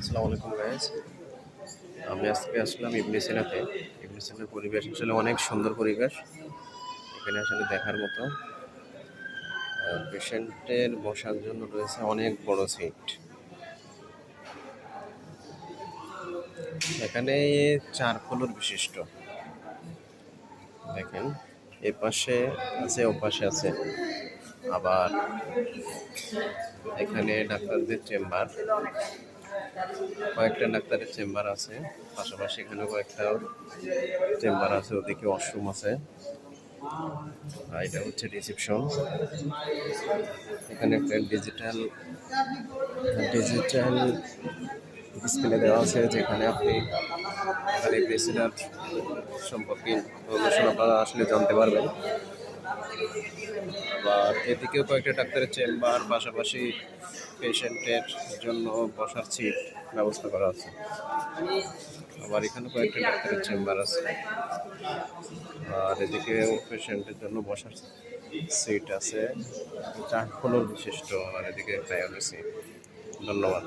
আসসালামু আলাইকুম গাইস। আমি আজকে আসলাম ইবনে সিনাতে। ইবনে সিনার পরিবেশ আসলে অনেক সুন্দর পরিবেশ। এখানে আসলে দেখার মতো। পেশেন্টের বসার জন্য রয়েছে অনেক বড় সিট। এখানে 4 ফ্লোর বিশিষ্ট। দেখেন, এ পাশে আছে, ও পাশে আছে। আবার এখানে ডাক্তারদের চেম্বার, কয়েকটা ডাক্তারের চেম্বার আছে। পাশাপাশি এখানে কয়েকটা চেম্বার আছে, ওদিকে ওয়াশরুম আছে। এটা হচ্ছে রিসেপশন। এখানে একটা ডিজিটাল ডিজিটাল ডিসপ্লে দেওয়া আছে, যেখানে আপনি এখানে প্রেসিডেন্ট সম্পর্কে ইনফরমেশন আপনারা আসলে জানতে পারবেন। আবার এদিকেও কয়েকটা ডাক্তারের চেম্বার, পাশাপাশি পেশেন্টের জন্য বসার সিট ব্যবস্থা করা আছে। আবার এখানে কয়েকটা ডাক্তারের চেম্বার আছে, আর এদিকে পেশেন্টের জন্য বসার সিট আছে। 4 ফ্লোর বিশিষ্ট, আর এদিকে একটা সিট। ধন্যবাদ।